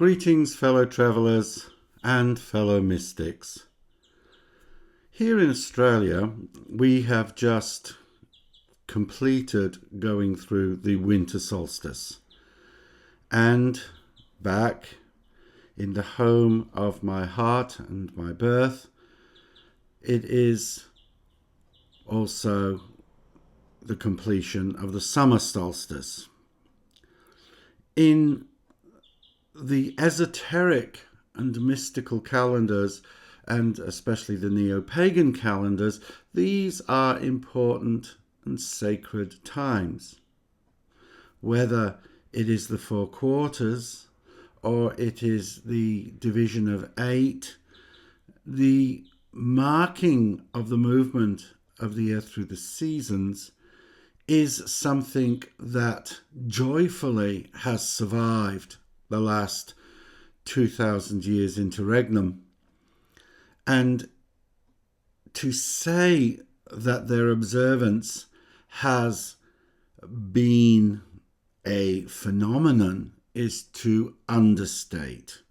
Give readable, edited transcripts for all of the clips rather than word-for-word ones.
Greetings, fellow travellers and fellow mystics. Here in Australia, we have just completed going through the winter solstice. And back in the home of my heart and my birth, it is also the completion of the summer solstice. In the esoteric and mystical calendars, and especially the neo-pagan calendars, these are important and sacred times. Whether it is the 4 quarters or it is the division of 8, the marking of the movement of the earth through the seasons is something that joyfully has survived the last 2,000 years interregnum. And to say that their observance has been a phenomenon is to understate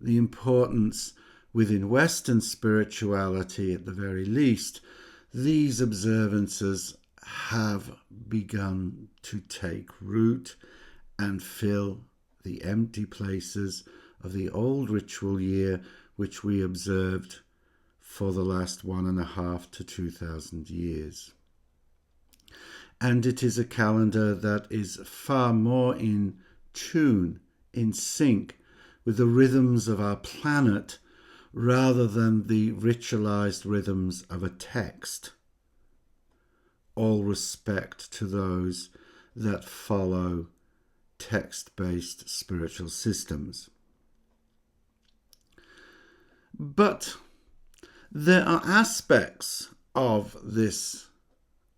the importance within Western spirituality. At the very least, these observances have begun to take root and fill the empty places of the old ritual year, which we observed for the last 1.5 to 2,000 years. And it is a calendar that is far more in tune, in sync with the rhythms of our planet, rather than the ritualized rhythms of a text. All respect to those that follow text-based spiritual systems. But there are aspects of this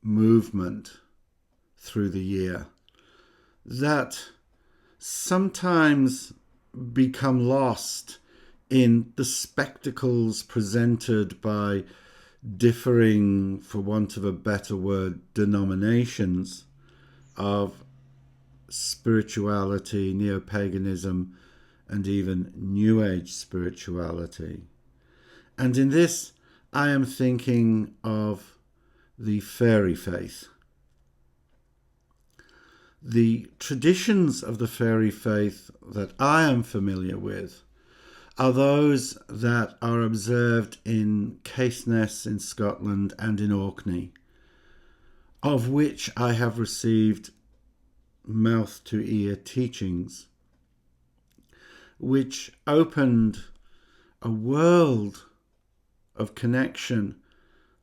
movement through the year that sometimes become lost in the spectacles presented by differing, for want of a better word, denominations of spirituality, neo-paganism, and even New Age spirituality. And in this, I am thinking of the Faerie faith. The traditions of the Faerie faith that I am familiar with are those that are observed in Caithness in Scotland and in Orkney, of which I have received mouth-to-ear teachings, which opened a world of connection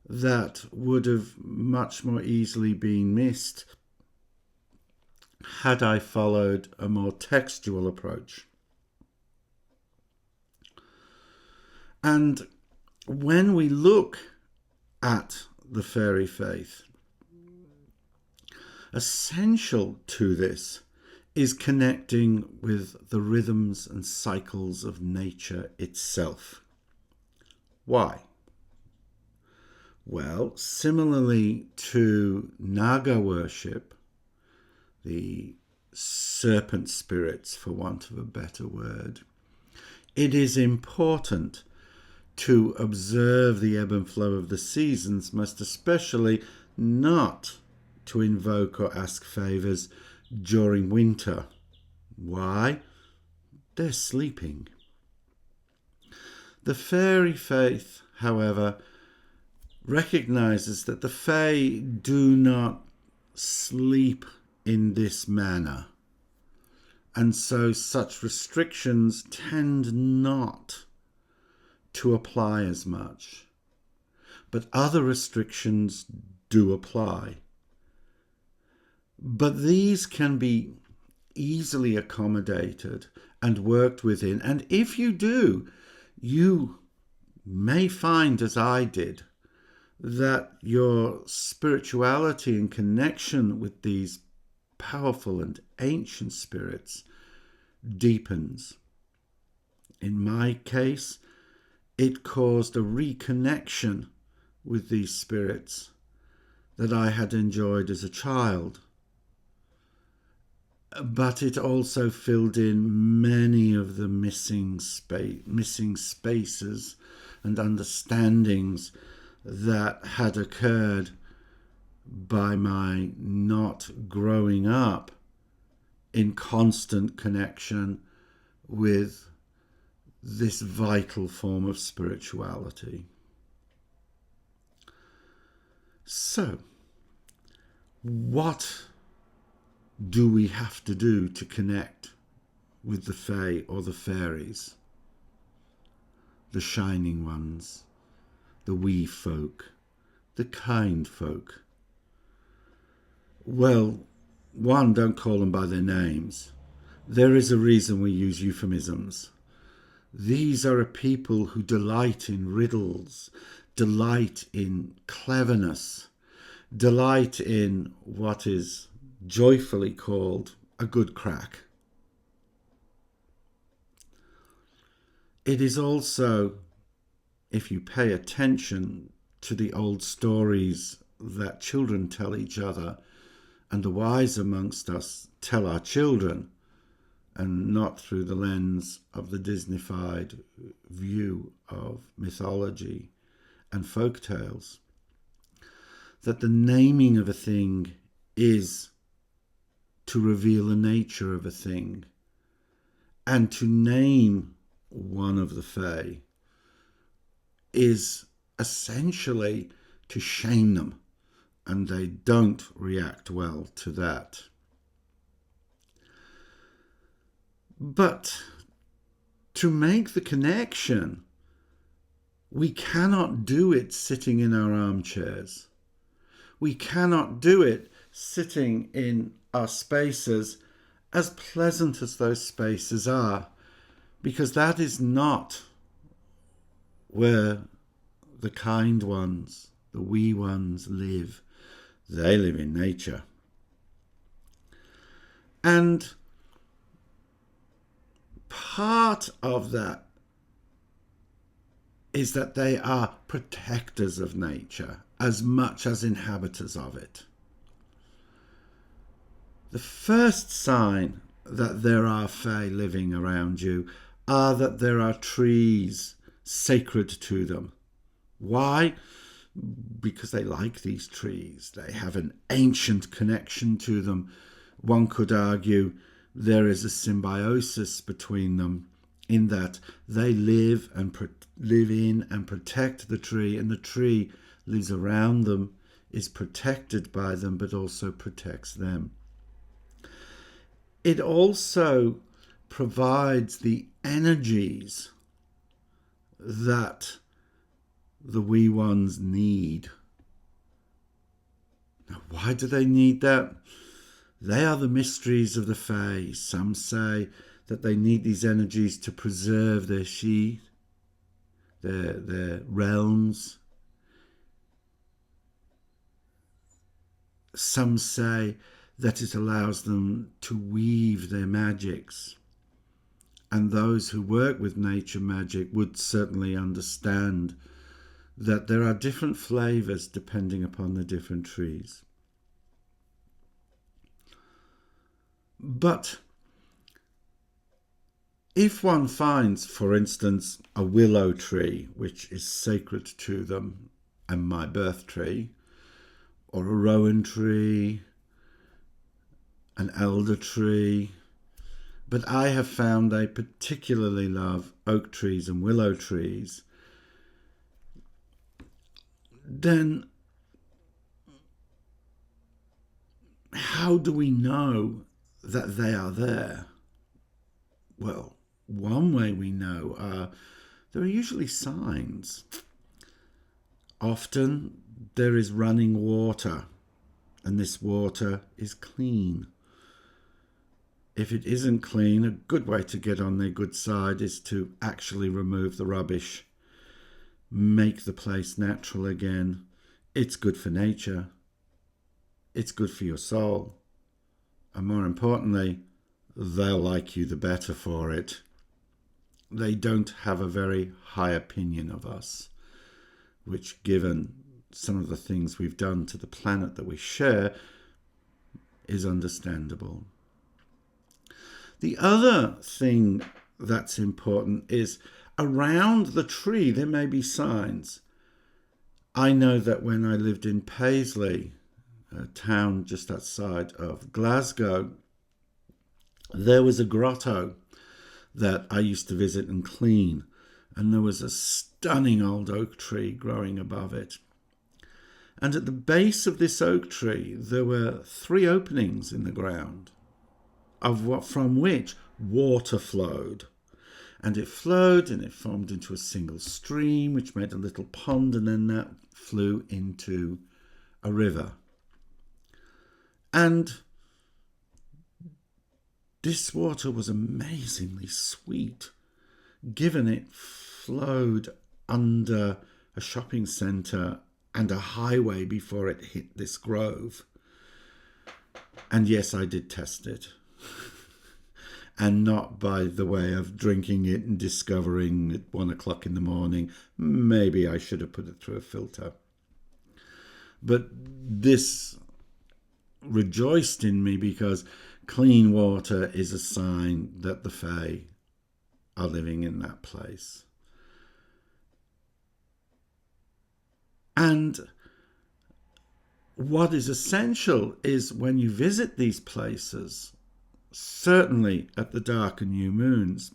that would have much more easily been missed had I followed a more textual approach. And when we look at the Faerie faith, essential to this is connecting with the rhythms and cycles of nature itself. Why? Well, similarly to Naga worship, the serpent spirits, for want of a better word, it is important to observe the ebb and flow of the seasons, most especially not to invoke or ask favours during winter. Why? They're sleeping. The Faerie faith, however, recognises that the Fae do not sleep in this manner, and so such restrictions tend not to apply as much. But other restrictions do apply. But these can be easily accommodated and worked within. And if you do, you may find, as I did, that your spirituality and connection with these powerful and ancient spirits deepens. In my case, it caused a reconnection with these spirits that I had enjoyed as a child. but it also filled in many of the missing spaces and understandings that had occurred by my not growing up in constant connection with this vital form of spirituality. So, what do we have to do to connect with the Fae or the fairies, the shining ones, the wee folk, the kind folk? Well, one, don't call them by their names. There is a reason we use euphemisms. These are a people who delight in riddles, delight in cleverness, delight in what is joyfully called a good crack. It is also, if you pay attention to the old stories that children tell each other, and the wise amongst us tell our children, and not through the lens of the Disneyfied view of mythology and folk tales, that the naming of a thing is to reveal the nature of a thing, and to name one of the Fae is essentially to shame them, and they don't react well to that. But to make the connection, we cannot do it sitting in our armchairs. We cannot do it sitting in our spaces, as pleasant as those spaces are, because that is not where the kind ones, the wee ones, live. They live in nature. And part of that is that they are protectors of nature as much as inhabitants of it. The first sign that there are Fae living around you are that there are trees sacred to them. Why? Because they like these trees. They have an ancient connection to them. One could argue there is a symbiosis between them, in that they live in and protect the tree, and the tree lives around them, is protected by them, but also protects them. It also provides the energies that the wee ones need. Now, why do they need that? They are the mysteries of the Fae. Some say that they need these energies to preserve their their realms. Some say that it allows them to weave their magicks. And those who work with nature magic would certainly understand that there are different flavors depending upon the different trees. But if one finds, for instance, a willow tree, which is sacred to them, and my birth tree, or a rowan tree, an elder tree, but I have found I particularly love oak trees and willow trees, then how do we know that they are there? Well, one way we know there are usually signs. Often there is running water, and this water is clean. If it isn't clean, a good way to get on their good side is to actually remove the rubbish, make the place natural again. It's good for nature. It's good for your soul. And more importantly, they'll like you the better for it. They don't have a very high opinion of us, which, given some of the things we've done to the planet that we share, is understandable. The other thing that's important is around the tree there may be signs. I know that when I lived in Paisley, a town just outside of Glasgow, there was a grotto that I used to visit and clean, and there was a stunning old oak tree growing above it. And at the base of this oak tree there were 3 openings in the ground, from which water flowed. And it flowed and it formed into a single stream, which made a little pond, and then that flew into a river. And this water was amazingly sweet, given it flowed under a shopping centre and a highway before it hit this grove. And yes, I did test it. And not by the way of drinking it and discovering at 1 o'clock in the morning, maybe I should have put it through a filter. But this rejoiced in me because clean water is a sign that the Fae are living in that place. And what is essential is when you visit these places, certainly at the dark and new moons,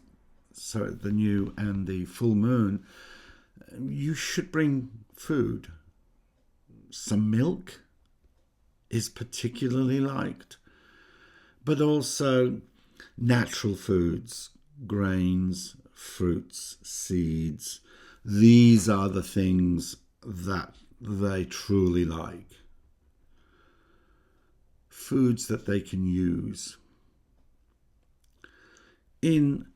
so the new and the full moon, you should bring food. Some milk is particularly liked, but also natural foods, grains, fruits, seeds. These are the things that they truly like. Foods that they can use. In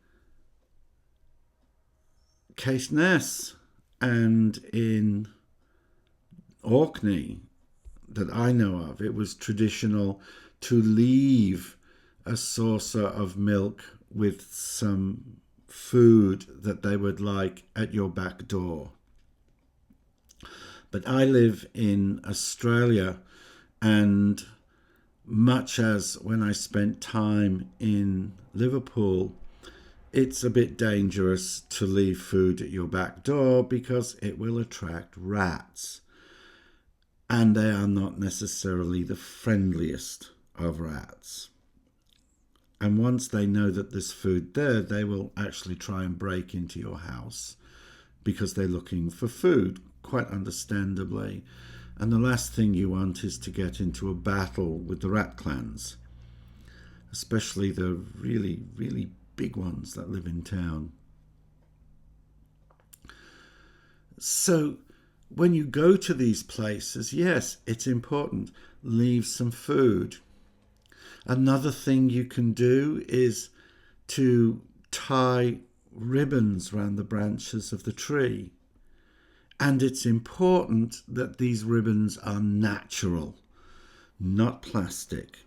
Caithness and in Orkney, that I know of, it was traditional to leave a saucer of milk with some food that they would like at your back door. But I live in Australia, and much as when I spent time in Liverpool, it's a bit dangerous to leave food at your back door because it will attract rats. And they are not necessarily the friendliest of rats. And once they know that there's food there, they will actually try and break into your house because they're looking for food, quite understandably. And the last thing you want is to get into a battle with the rat clans, especially the really, really big ones that live in town. So when you go to these places, yes, it's important, leave some food. Another thing you can do is to tie ribbons around the branches of the tree. And it's important that these ribbons are natural, not plastic.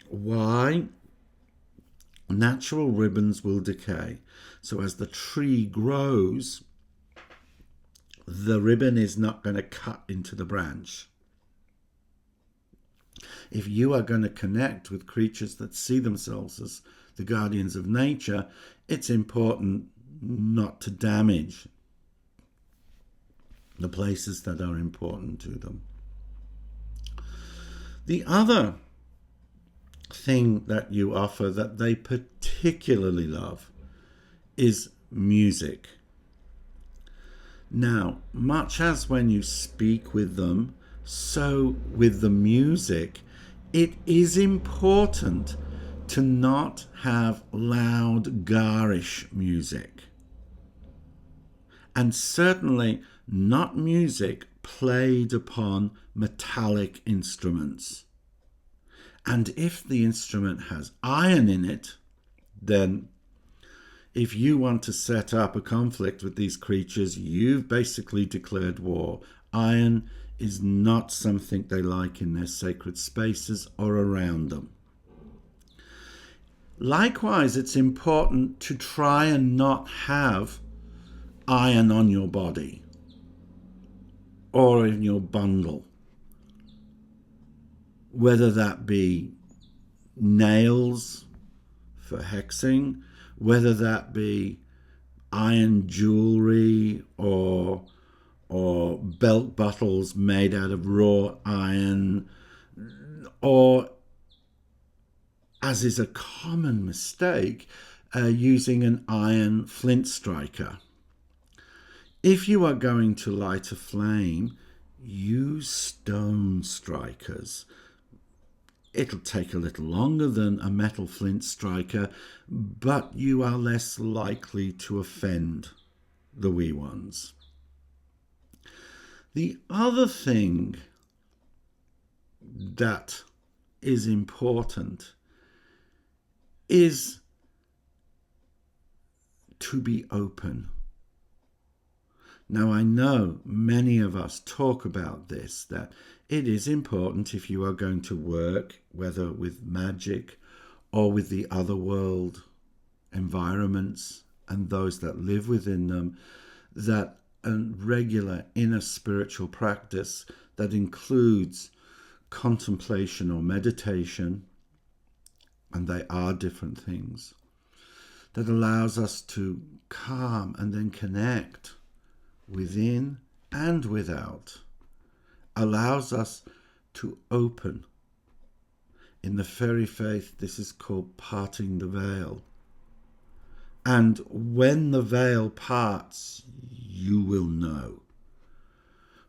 Why? Natural ribbons will decay. So as the tree grows, the ribbon is not going to cut into the branch. If you are going to connect with creatures that see themselves as the guardians of nature, it's important not to damage the places that are important to them. The other thing that you offer that they particularly love is music. Now, much as when you speak with them, so with the music, it is important to not have loud, garish music. And certainly not music played upon metallic instruments. And if the instrument has iron in it, then if you want to set up a conflict with these creatures, you've basically declared war. Iron is not something they like in their sacred spaces or around them. Likewise, it's important to try and not have iron on your body or in your bundle, whether that be nails, for hexing, whether that be iron jewelry or belt buckles made out of wrought iron, or, as is a common mistake, using an iron flint striker. If you are going to light a flame, use stone strikers. It'll take a little longer than a metal flint striker, but you are less likely to offend the wee ones. The other thing that is important is to be open. Now, I know many of us talk about this, that it is important if you are going to work, whether with magic or with the other world environments and those that live within them, that a regular inner spiritual practice that includes contemplation or meditation, and they are different things, that allows us to calm and then connect within and without, allows us to open. In the Faerie faith, this is called parting the veil. And when the veil parts, you will know.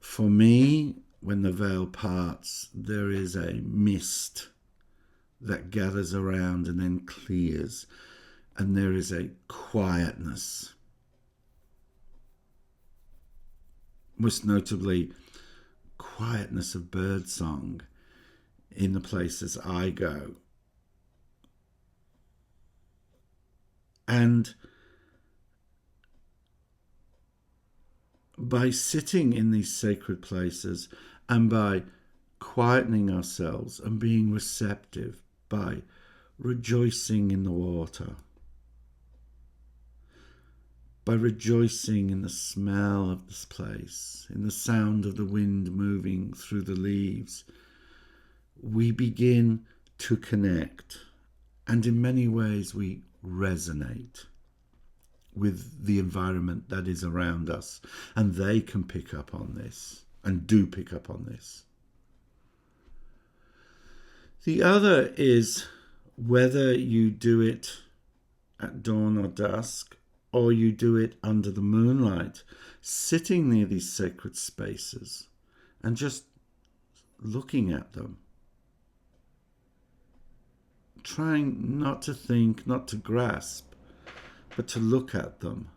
For me, when the veil parts, there is a mist that gathers around and then clears, and there is a quietness. Most notably, quietness of birdsong in the places I go. And by sitting in these sacred places and by quietening ourselves and being receptive, by rejoicing in the water, by rejoicing in the smell of this place, in the sound of the wind moving through the leaves, we begin to connect, and in many ways we resonate with the environment that is around us, and they can pick up on this and do pick up on this. The other is whether you do it at dawn or dusk, or you do it under the moonlight, sitting near these sacred spaces and just looking at them. Trying not to think, not to grasp, but to look at them.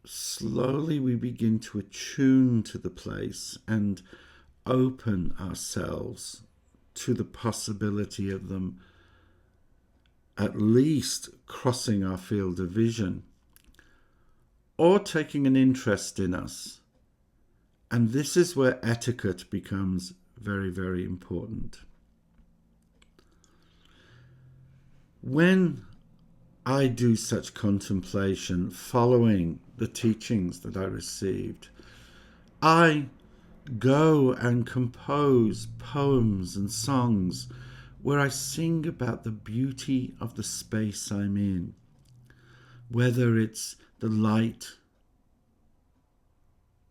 Slowly we begin to attune to the place and open ourselves to the possibility of them at least crossing our field of vision or taking an interest in us. And this is where etiquette becomes very, very important. When I do such contemplation following the teachings that I received, I go and compose poems and songs where I sing about the beauty of the space I'm in, whether it's the light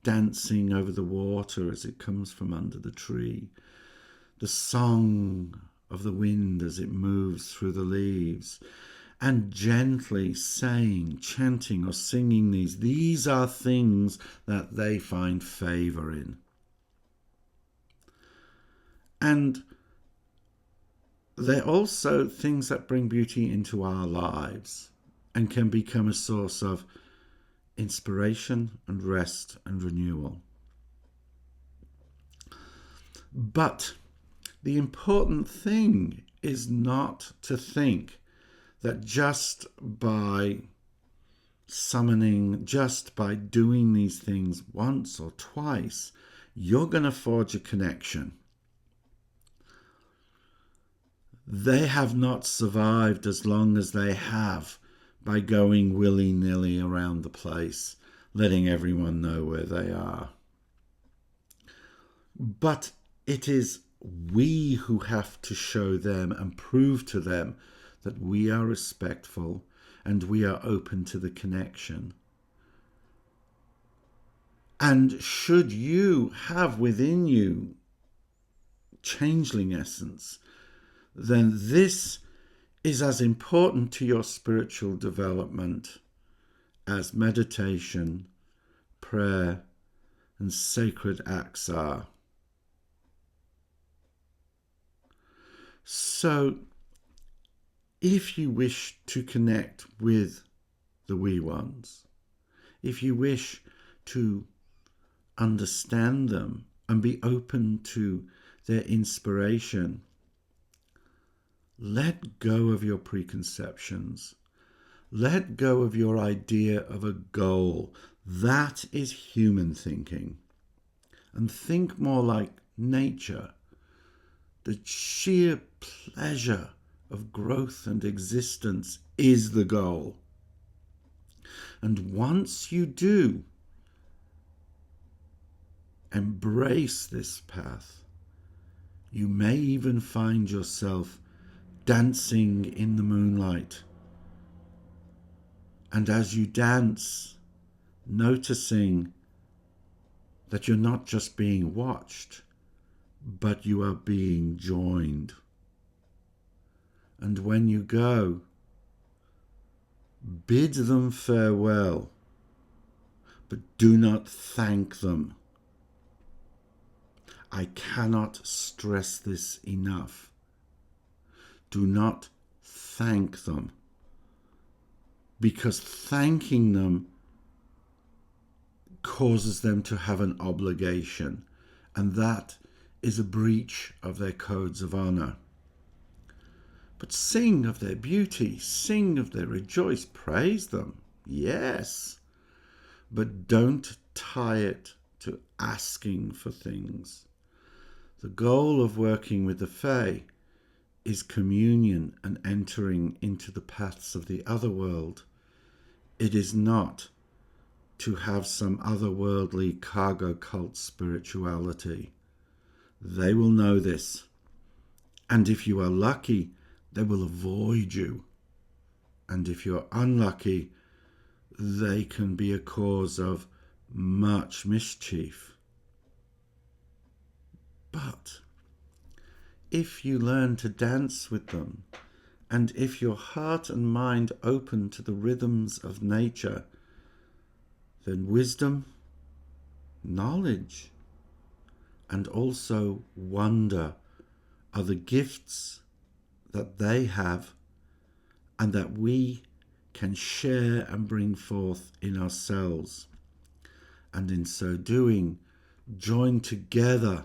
dancing over the water as it comes from under the tree, the song of the wind as it moves through the leaves, and gently saying, chanting or singing these are things that they find favor in. And they're also things that bring beauty into our lives and can become a source of inspiration and rest and renewal. But the important thing is not to think that just by summoning, just by doing these things once or twice, you're going to forge a connection. They have not survived as long as they have by going willy-nilly around the place, letting everyone know where they are. But it is we who have to show them and prove to them that we are respectful and we are open to the connection. And should you have within you changeling essence, then this is as important to your spiritual development as meditation, prayer, and sacred acts are. So, if you wish to connect with the wee ones, if you wish to understand them and be open to their inspiration, let go of your preconceptions. Let go of your idea of a goal. That is human thinking. And think more like nature. The sheer pleasure of growth and existence is the goal. And once you do embrace this path, you may even find yourself dancing in the moonlight. And as you dance, noticing that you're not just being watched, but you are being joined. And when you go, bid them farewell, but do not thank them. I cannot stress this enough. Do not thank them, because thanking them causes them to have an obligation, and that is a breach of their codes of honor. But sing of their beauty, sing of their rejoice, praise them, yes, but don't tie it to asking for things. The goal of working with the Fae is communion and entering into the paths of the other world. It is not to have some otherworldly cargo cult spirituality. They will know this, and if you are lucky, they will avoid you, and if you're unlucky, they can be a cause of much mischief. But if you learn to dance with them, and if your heart and mind open to the rhythms of nature, then wisdom, knowledge, and also wonder are the gifts that they have and that we can share and bring forth in ourselves. And in so doing, join together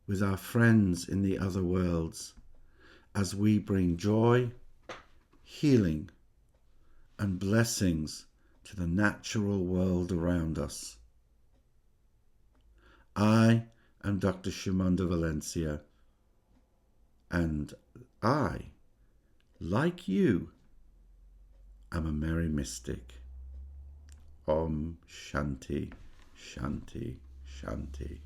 with our friends in the other worlds as we bring joy, healing, and blessings to the natural world around us. I am Dr. Shimon de Valencia, and I, like you, am a merry mystic. Om Shanti, Shanti, Shanti.